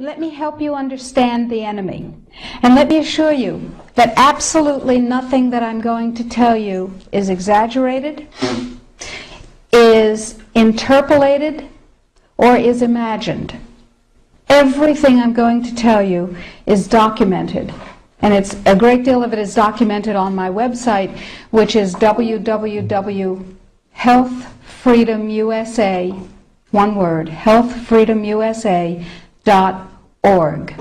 let me help you understand the enemy. And let me assure you that absolutely nothing that I'm going to tell you is exaggerated, is interpolated, or is imagined. Everything I'm going to tell you is documented. And a great deal of it is documented on my website, which is www.healthfreedomusa, one word, healthfreedomusa.org.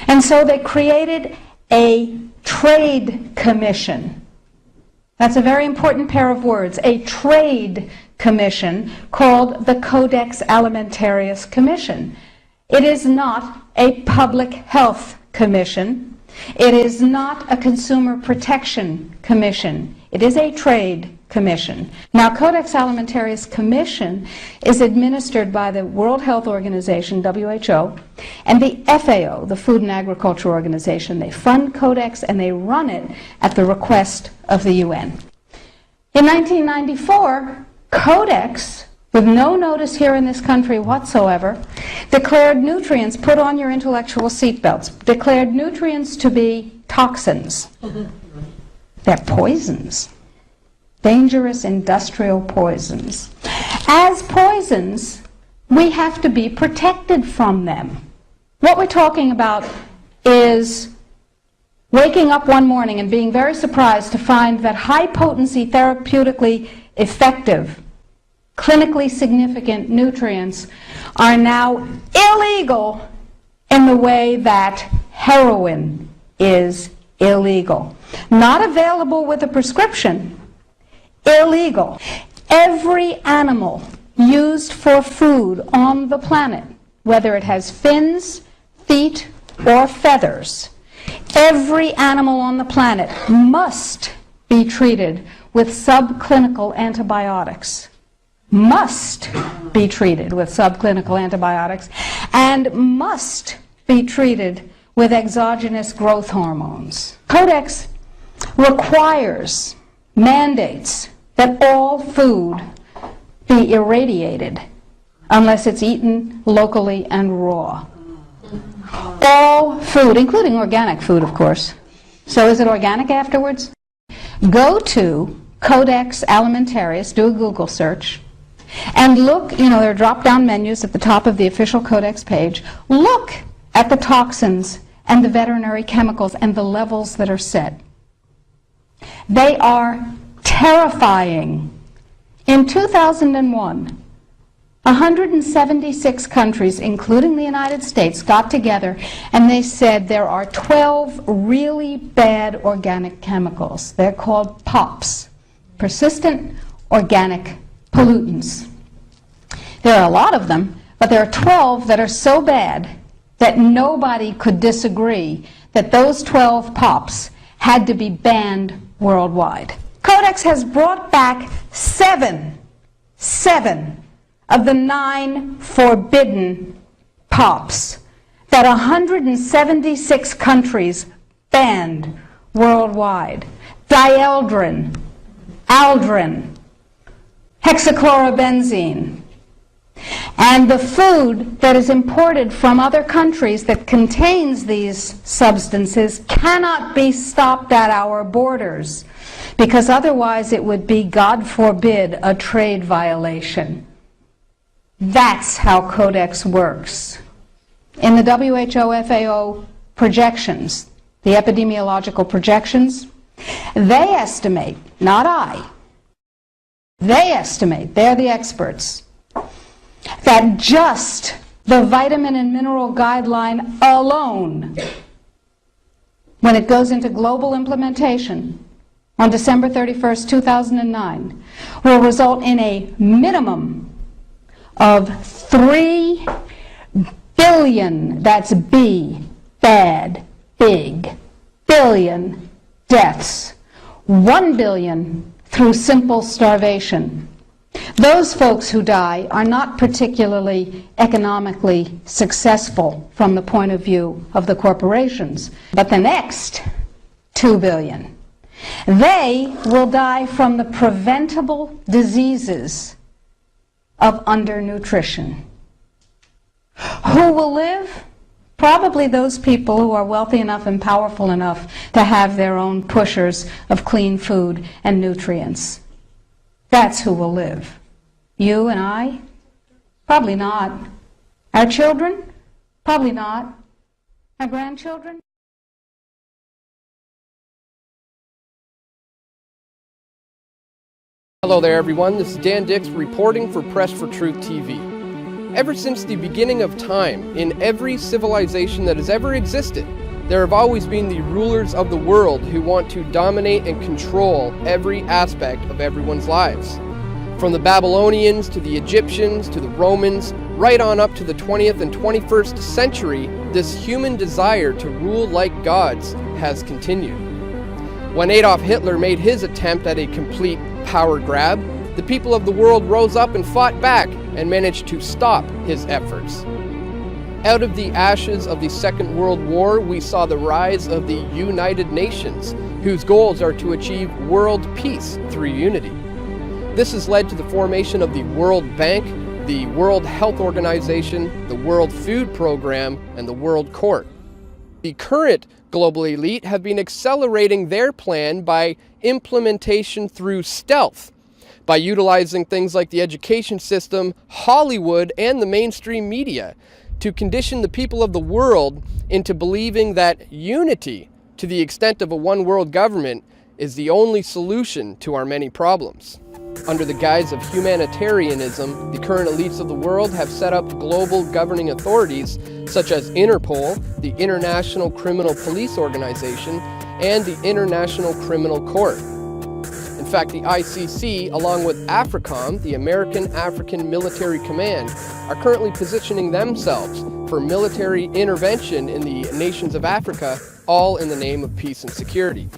And so they created a trade commission. That's a very important pair of words, a trade commission called the Codex Alimentarius Commission. It is not a public health commission. It is not a consumer protection commission. It is a trade commission. Now, Codex Alimentarius Commission is administered by the World Health Organization, WHO, and the FAO, the Food and Agriculture Organization. They fund Codex and they run it at the request of the UN. In 1994, Codex, with no notice here in this country whatsoever, declared nutrients, put on your intellectual seatbelts, declared nutrients to be toxins. They're poisons. Dangerous industrial poisons. As poisons, we have to be protected from them. What we're talking about is waking up one morning and being very surprised to find that high-potency, therapeutically effective, clinically significant nutrients are now illegal in the way that heroin is illegal. Not available with a prescription. Illegal. Every animal used for food on the planet, whether it has fins, feet, or feathers, every animal on the planet must be treated with subclinical antibiotics. Must be treated with subclinical antibiotics and must be treated with exogenous growth hormones. Codex requires, mandates, that all food be irradiated unless it's eaten locally and raw. All food, including organic food, of course. So is it organic afterwards? Go to Codex Alimentarius, do a Google search, and look, there are drop-down menus at the top of the official Codex page. Look at the toxins and the veterinary chemicals and the levels that are set. They are terrifying. In 2001, 176 countries, including the United States, got together and they said there are 12 really bad organic chemicals. They're called POPs, persistent organic pollutants. There are a lot of them, but there are 12 that are so bad that nobody could disagree that those 12 POPs had to be banned worldwide. Codex has brought back seven of the 9 forbidden POPs that 176 countries banned worldwide. Dieldrin, aldrin, hexachlorobenzene. And the food that is imported from other countries that contains these substances cannot be stopped at our borders, because otherwise it would be, God forbid, a trade violation. That's how Codex works. In the WHO-FAO projections, the epidemiological projections, they estimate, not I, they estimate, they're the experts, that just the vitamin and mineral guideline alone, when it goes into global implementation on December 31st, 2009, will result in a minimum of 3 billion, that's B, bad, big, billion deaths. 1 billion through simple starvation. Those folks who die are not particularly economically successful from the point of view of the corporations. But the next 2 billion, they will die from the preventable diseases of undernutrition. Who will live? Probably those people who are wealthy enough and powerful enough to have their own pushers of clean food and nutrients. That's who will live. You and I? Probably not. Our children? Probably not. Our grandchildren? Hello there everyone, this is Dan Dix reporting for Press for Truth TV. Ever since the beginning of time, in every civilization that has ever existed, there have always been the rulers of the world who want to dominate and control every aspect of everyone's lives. From the Babylonians to the Egyptians to the Romans, right on up to the 20th and 21st century, this human desire to rule like gods has continued. When Adolf Hitler made his attempt at a complete power grab, the people of the world rose up and fought back and managed to stop his efforts. Out of the ashes of the Second World War, we saw the rise of the United Nations, whose goals are to achieve world peace through unity. This has led to the formation of the World Bank, the World Health Organization, the World Food Program, and the World Court. The current global elite have been accelerating their plan by implementation through stealth, by utilizing things like the education system, Hollywood, and the mainstream media to condition the people of the world into believing that unity, to the extent of a one world government, is the only solution to our many problems. Under the guise of humanitarianism, the current elites of the world have set up global governing authorities such as Interpol, the International Criminal Police Organization, and the International Criminal Court. In fact, the ICC, along with AFRICOM, the American African Military Command, are currently positioning themselves for military intervention in the nations of Africa, all in the name of peace and security.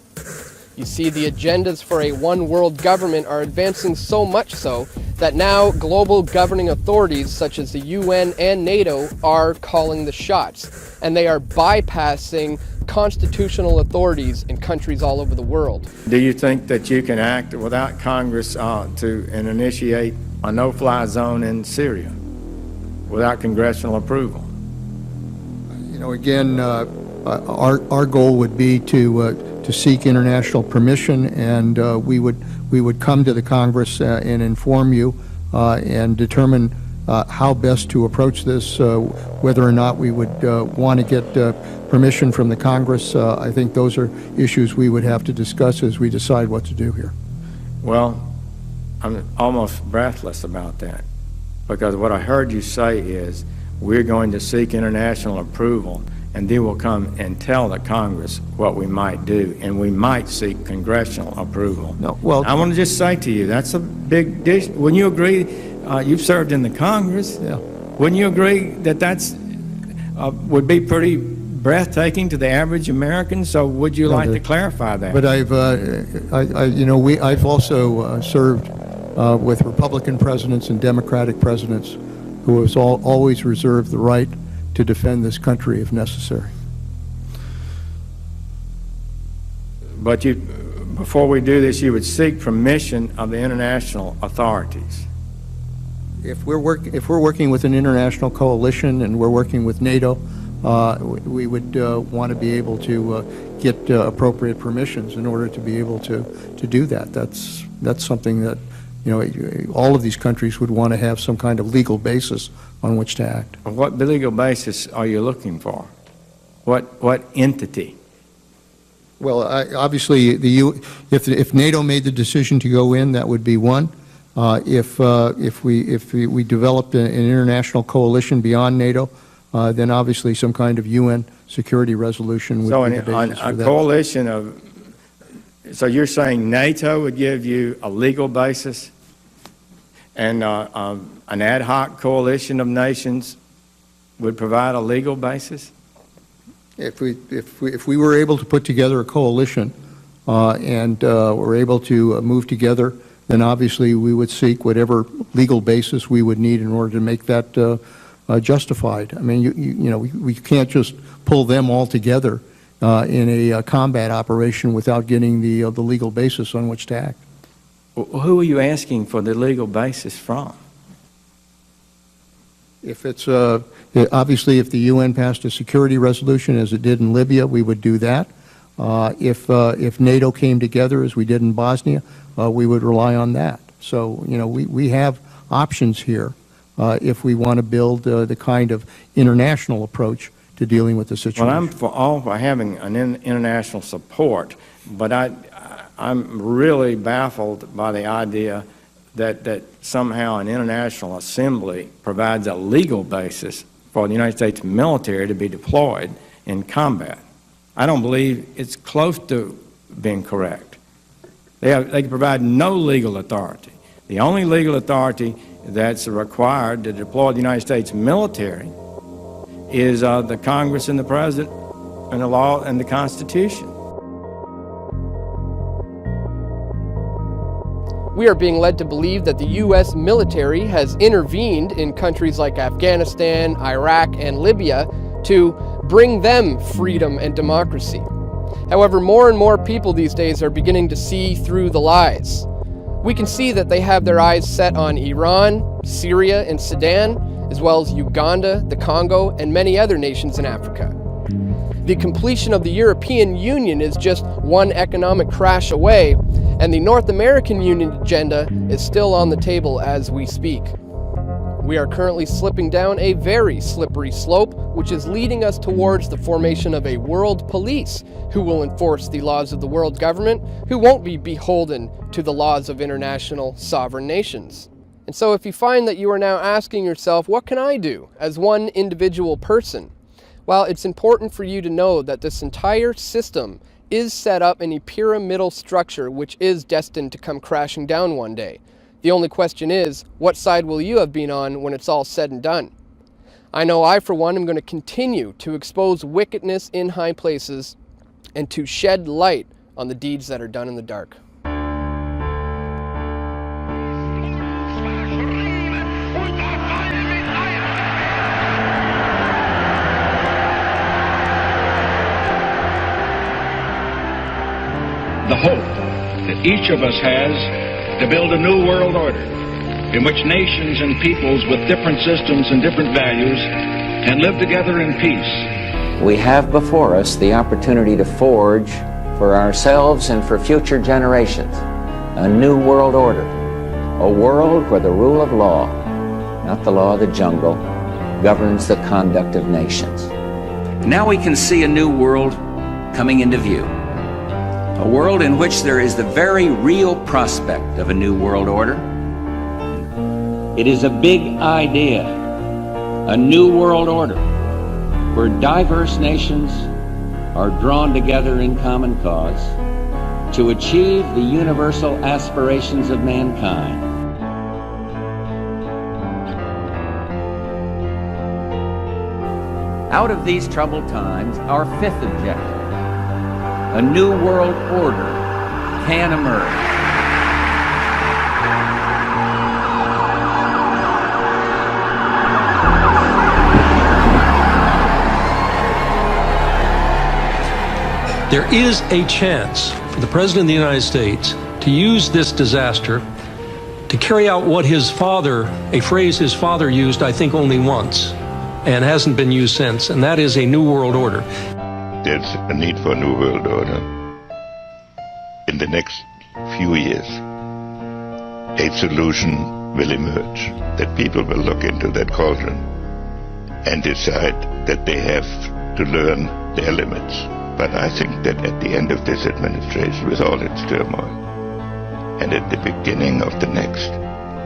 You see, the agendas for a one-world government are advancing so much so that now global governing authorities such as the UN and NATO are calling the shots, and they are bypassing constitutional authorities in countries all over the world. Do you think that you can act without Congress to initiate a no-fly zone in Syria without congressional approval? You know, again, our goal would be to seek international permission, and we would come to the Congress and inform you and determine how best to approach this, whether or not we would want to get permission from the Congress. I think those are issues we would have to discuss as we decide what to do here. Well, I'm almost breathless about that, because what I heard you say is we're going to seek international approval, and then we'll come and tell the Congress what we might do, and we might seek congressional approval. No, well, I want to just say to you, that's a big dish. Wouldn't you agree? You've served in the Congress. Yeah. Wouldn't you agree that that's would be pretty breathtaking to the average American? So would you like to clarify that? But I've also served with Republican presidents and Democratic presidents who has always reserved the right to defend this country if necessary. But before we do this, you would seek permission of the international authorities. If we're working with an international coalition and we're working with NATO, we would want to be able to get appropriate permissions in order to be able to do that. That's something that, you know, all of these countries would want to have some kind of legal basis on which to act. What legal basis are you looking for? What entity? Well, obviously, if NATO made the decision to go in, that would be one. If we developed an international coalition beyond NATO, then obviously some kind of UN security resolution would be the basis for that. Coalition of. So you're saying NATO would give you a legal basis, and an ad hoc coalition of nations would provide a legal basis? If we were able to put together a coalition and were able to move together, then obviously we would seek whatever legal basis we would need in order to make that justified. I mean, you know, we can't just pull them all together in a combat operation without getting the legal basis on which to act. Who are you asking for the legal basis from? If it's, obviously, if the UN passed a security resolution, as it did in Libya, we would do that. If NATO came together, as we did in Bosnia, we would rely on that. So, you know, we have options here if we want to build the kind of international approach to dealing with the situation. Well, I'm for having an international support, but I'm really baffled by the idea that somehow an international assembly provides a legal basis for the United States military to be deployed in combat. I don't believe it's close to being correct. They provide no legal authority. The only legal authority that's required to deploy the United States military is the Congress and the President and the law and the Constitution. We are being led to believe that the U.S. military has intervened in countries like Afghanistan, Iraq, and Libya to bring them freedom and democracy. However, more and more people these days are beginning to see through the lies. We can see that they have their eyes set on Iran, Syria, and Sudan, as well as Uganda, the Congo, and many other nations in Africa. The completion of the European Union is just one economic crash away, and the North American Union agenda is still on the table as we speak. We are currently slipping down a very slippery slope, which is leading us towards the formation of a world police who will enforce the laws of the world government, who won't be beholden to the laws of international sovereign nations. And so if you find that you are now asking yourself, what can I do as one individual person? Well, it's important for you to know that this entire system is set up in a pyramidal structure which is destined to come crashing down one day. The only question is, what side will you have been on when it's all said and done? I know I, for one, am going to continue to expose wickedness in high places and to shed light on the deeds that are done in the dark. The hope that each of us has to build a new world order in which nations and peoples with different systems and different values can live together in peace. We have before us the opportunity to forge for ourselves and for future generations a new world order, a world where the rule of law, not the law of the jungle, governs the conduct of nations. Now we can see a new world coming into view. A world in which there is the very real prospect of a new world order. It is a big idea, a new world order, where diverse nations are drawn together in common cause to achieve the universal aspirations of mankind. Out of these troubled times, our fifth objective, a new world order, can emerge. There is a chance for the President of the United States to use this disaster to carry out what his father, a phrase his father used, I think, only once, and hasn't been used since, and that is a new world order. There's a need for a new world order. In the next few years, a solution will emerge, that people will look into that cauldron and decide that they have to learn their limits. But I think that at the end of this administration, with all its turmoil, and at the beginning of the next,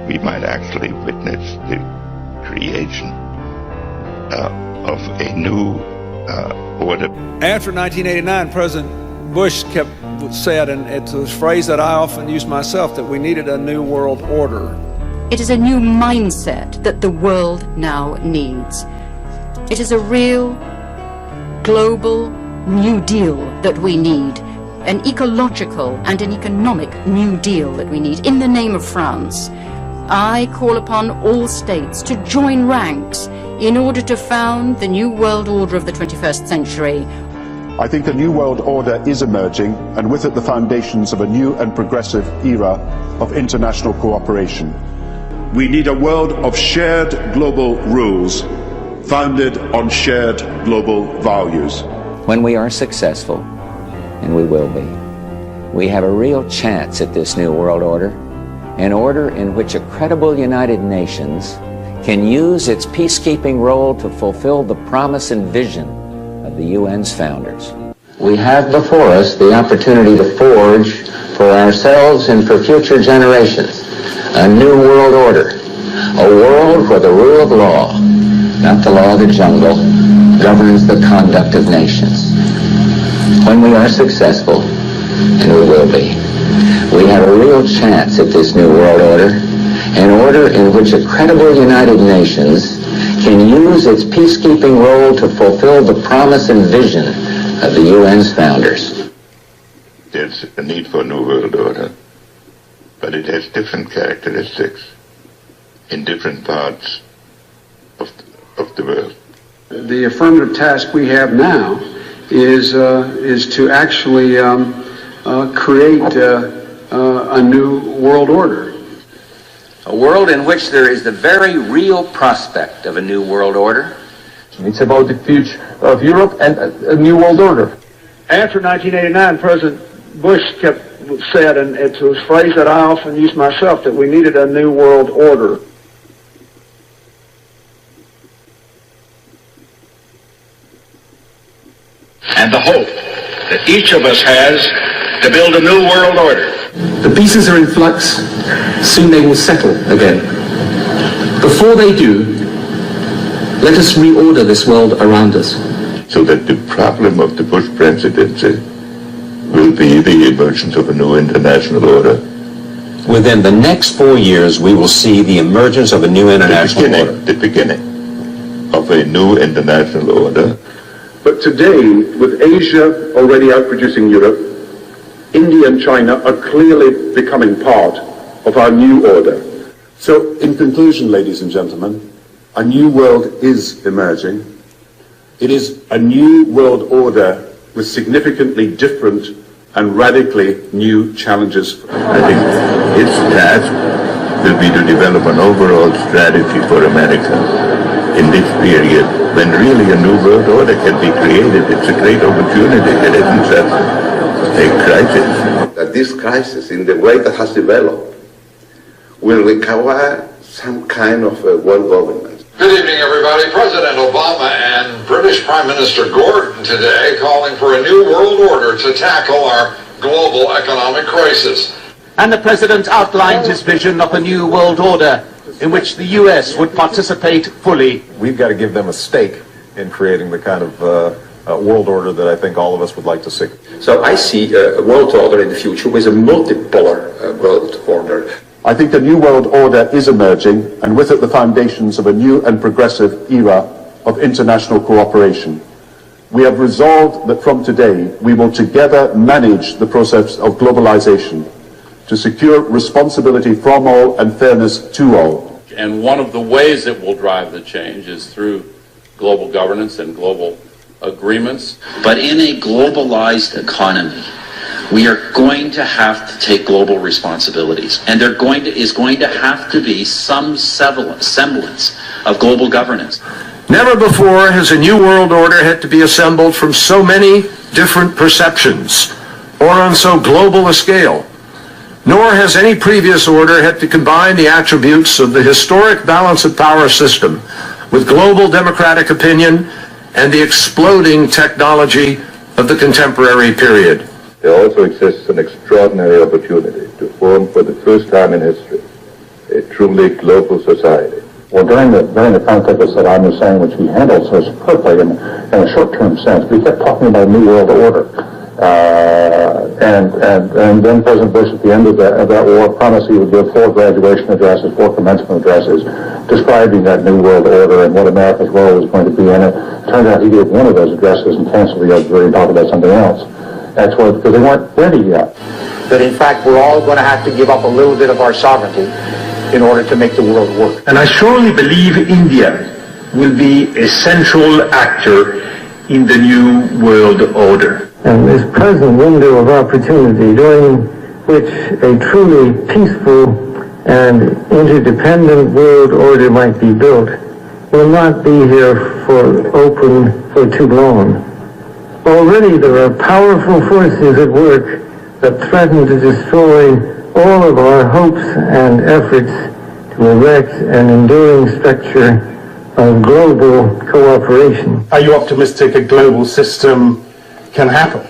we might actually witness the creation of a new order. After 1989, President Bush said, and it's a phrase that I often use myself, that we needed a new world order. It is a new mindset that the world now needs. It is a real global New Deal that we need, an ecological and an economic New Deal that we need. In the name of France, I call upon all states to join ranks in order to found the new world order of the 21st century. I think a new world order is emerging, and with it the foundations of a new and progressive era of international cooperation. We need a world of shared global rules founded on shared global values. When we are successful, and we will be, we have a real chance at this new world order, an order in which a credible United Nations can use its peacekeeping role to fulfill the promise and vision of the UN's founders. We have before us the opportunity to forge for ourselves and for future generations a new world order, a world where the rule of law, not the law of the jungle, governs the conduct of nations. When we are successful, and we will be, we have a real chance at this new world order, an order in which a credible United Nations can use its peacekeeping role to fulfill the promise and vision of the UN's founders. There's a need for a new world order, but it has different characteristics in different parts of the world. The affirmative task we have now is to actually create a new world order. A world in which there is the very real prospect of a new world order. It's about the future of Europe and a new world order. After 1989, President Bush said, and it's a phrase that I often use myself, that we needed a new world order. And the hope that each of us has to build a new world order. The pieces are in flux. Soon they will settle again. Before they do, let us reorder this world around us. So that the problem of the Bush presidency will be the emergence of a new international order. Within the next 4 years, we will see the emergence of a new international order. The beginning of a new international order. But today, with Asia already outproducing Europe, India and China are clearly becoming part of our new order. So, in conclusion, ladies and gentlemen, a new world is emerging. It is a new world order with significantly different and radically new challenges. I think its task will be to develop an overall strategy for America in this period when really a new world order can be created. It's a great opportunity. It isn't just a crisis. That this crisis, in the way that has developed, will require some kind of world government. Good evening, everybody. President Obama and British Prime Minister Gordon today calling for a new world order to tackle our global economic crisis. And the President outlined his vision of a new world order in which the U.S. would participate fully. We've got to give them a stake in creating the kind of world order that I think all of us would like to see. So I see a world order in the future with a multipolar world order. I think a new world order is emerging, and with it the foundations of a new and progressive era of international cooperation. We have resolved that from today we will together manage the process of globalization to secure responsibility from all and fairness to all. And one of the ways that will drive the change is through global governance and global agreements. But in a globalized economy, we are going to have to take global responsibilities, and there is going to have to be some semblance of global governance. Never before has a new world order had to be assembled from so many different perceptions or on so global a scale. Nor has any previous order had to combine the attributes of the historic balance of power system with global democratic opinion and the exploding technology of the contemporary period. There also exists an extraordinary opportunity to form for the first time in history a truly global society. Well, during the context of Saddam Hussein, which he handled so superbly in a short-term sense, we kept talking about a new world order. And then President Bush, at the end of that war, promised he would give 4 graduation addresses, 4 commencement addresses, describing that new world order and what America's role was going to be in it. Turned out he gave one of those addresses and canceled the other and talked about something else. That's what, because they weren't ready yet. That in fact we're all going to have to give up a little bit of our sovereignty in order to make the world work. And I strongly believe India will be a central actor in the new world order. And this present window of opportunity during which a truly peaceful and interdependent world order might be built will not be here for too long. Already there are powerful forces at work that threaten to destroy all of our hopes and efforts to erect an enduring structure of global cooperation. Are you optimistic a global system can happen?